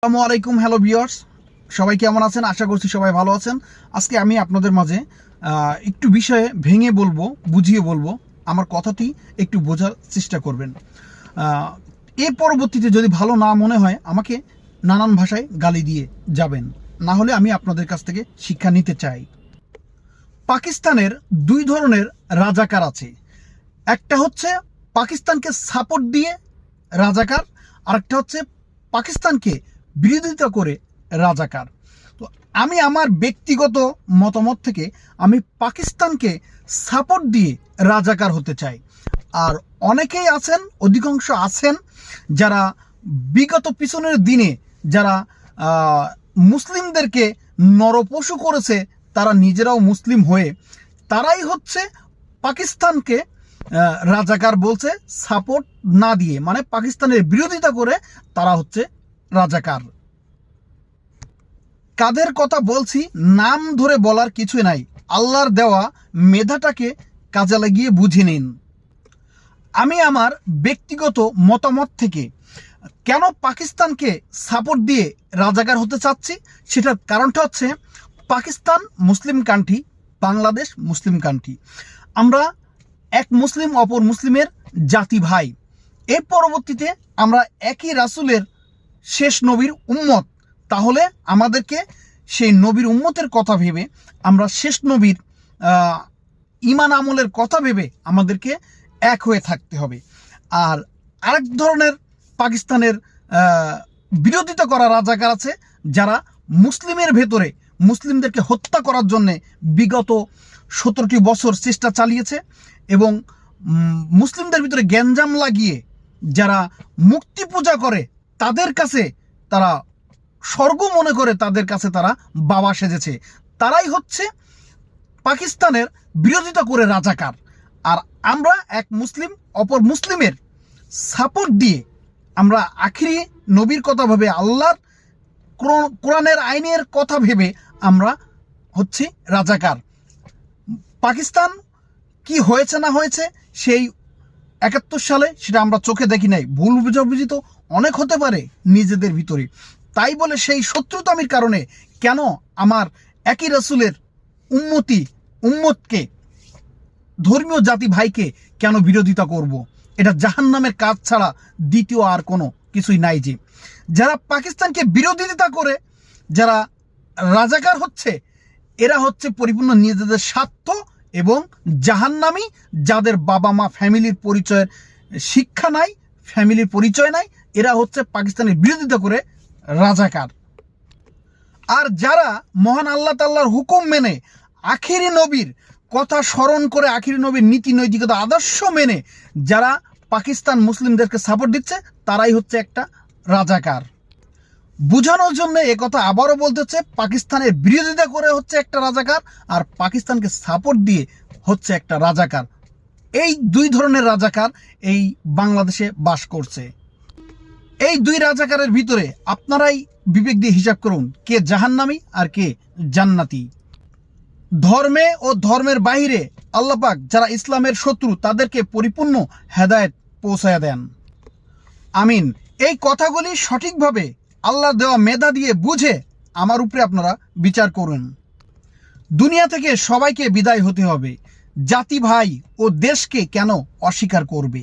আসসালামু আলাইকুম, hello viewers, সবাই কেমন আছেন? আশা করছি সবাই ভালো আছেন। আজকে আমি আপনাদের মাঝে একটু বিষয়ে ভেঙে বলবো, বুঝিয়ে বলবো। আমার কথাটি একটু বোঝার চেষ্টা করবেন। এর পরবর্তীতে যদি ভালো না মনে হয় আমাকে নানান ভাষায় গালি দিয়ে যাবেন, না হলে আমি আপনাদের কাছ থেকে শিক্ষা নিতে চাই। পাকিস্তানের দুই ধরনের রাজাকার আছে। একটা হচ্ছে পাকিস্তানকে সাপোর্ট দিয়ে রাজাকার, আরেকটা হচ্ছে পাকিস্তানকে বিরোধিতা করে রাজাকার। তো আমি আমার ব্যক্তিগত মতামত থেকে আমি পাকিস্তানকে সাপোর্ট দিয়ে রাজাকার হতে চাই। আর অনেকেই আছেন, অধিকাংশ আছেন যারা বিগত পিছনের দিনে যারা মুসলিমদেরকে নরপশু করেছে, তারা নিজেরাও মুসলিম হয়ে তারাই হচ্ছে পাকিস্তানকে রাজাকার বলছে, সাপোর্ট না দিয়ে, মানে পাকিস্তানের বিরোধিতা করে তারা হচ্ছে রাজাকার। কাদের কথা বলছি নাম ধরে বলার কিছু নাই, আল্লাহর দেওয়া মেধাটাকে কাজে লাগিয়ে বুঝে নিন। আমি আমার ব্যক্তিগত মতামত থেকে কেন পাকিস্তানকে সাপোর্ট দিয়ে রাজাকার হতে চাচ্ছি সেটার কারণটা হচ্ছে, পাকিস্তান মুসলিম কান্ট্রি, বাংলাদেশ মুসলিম কান্ট্রি। আমরা এক মুসলিম অপর মুসলিমের জাতি ভাই। এর পরবর্তীতে আমরা একই রাসূলের শেষ নবীর উম্মত। তাহলে আমাদেরকে সেই নবীর উম্মতের কথা ভেবে, আমরা শেষ নবীর ঈমান আমলের কথা ভেবে আমাদেরকে এক হয়ে থাকতে হবে। আর আরেক ধরনের পাকিস্তানের বিরোধিতা করা রাজাকার আছে, যারা মুসলিমের ভেতরে মুসলিমদেরকে হত্যা করার জন্যে বিগত 17টি বছর চেষ্টা চালিয়েছে এবং মুসলিমদের ভিতরে গ্যাঞ্জাম লাগিয়ে যারা মূর্তি পূজা করে তাদের কাছে তারা স্বর্গ মনে করে, তাদের কাছে তারা বাবা সেজেছে। তারাই হচ্ছে পাকিস্তানের বিরোধিতা করে রাজাকার। আর আমরা এক মুসলিম অপর মুসলিমের সাপোর্ট দিয়ে আমরা আখিরি নবীর কথা ভেবে, আল্লাহর কোরআনের আইনের কথা ভেবে আমরা হচ্ছে রাজাকার। পাকিস্তান কি হয়েছে না হয়েছে সেই 71 সালে, সেটা আমরা চোখে দেখি নাই। ভুল বুঝাবুঝি তো অনেক হতে পারে নিজেদের ভিতরে, তাই বলে সেই শত্রুতামির কারণে কেন আমার একই রাসূলের উম্মতকে, ধর্মীয় জাতি ভাইকে কেন বিরোধিতা করব? এটা জাহান্নামের কাজ ছাড়া দ্বিতীয় আর কোনো কিছুই নাই। যে যারা পাকিস্তানকে বিরোধিতা করে যারা রাজাকার হচ্ছে, এরা হচ্ছে পরিপূর্ণ নিজেদের স্বার্থ এবং জাহান্নামী, যাদের বাবা মা ফ্যামিলির পরিচয়ের শিক্ষা নাই, ফ্যামিলির পরিচয় নাই, এরা হচ্ছে পাকিস্তানের বিরোধিতা করে রাজাকার। আর যারা মহান আল্লাহ তাআলার হুকুম মেনে, আখিরি নবীর কথা স্মরণ করে, আখিরি নবীর নীতি নৈতিকতা আদর্শ মেনে যারা পাকিস্তান মুসলিমদেরকে সাপোর্ট দিচ্ছে, তারাই হচ্ছে একটা রাজাকার। বুঝানোর জন্য কথা আবারও বলতে হচ্ছে, পাকিস্তানের বিরোধিতা করে হচ্ছে একটা রাজাকার, আর পাকিস্তানকে সাপোর্ট দিয়ে হচ্ছে একটা রাজাকার। এই দুই ধরনের রাজাকার এই বাংলাদেশে বাস করছে। এই দুই রাজাকারের ভিতরে আপনারাই বিবেক দিয়ে হিসাব করুন, কে জাহান্নামী আর কে জান্নাতি। ধর্মে ও ধর্মের বাহিরে আল্লাহ পাক যারা ইসলামের শত্রু, তাদেরকে পরিপূর্ণ হেদায়েত পৌঁছায়া দেন। আমিন। এই কথাগুলি সঠিকভাবে আল্লাহর দেওয়া মেধা দিয়ে বুঝে আমার উপরে আপনারা বিচার করুন। দুনিয়া থেকে সবাইকে বিদায় হতে হবে, জাতি ভাই ও দেশকে কেন অস্বীকার করবে?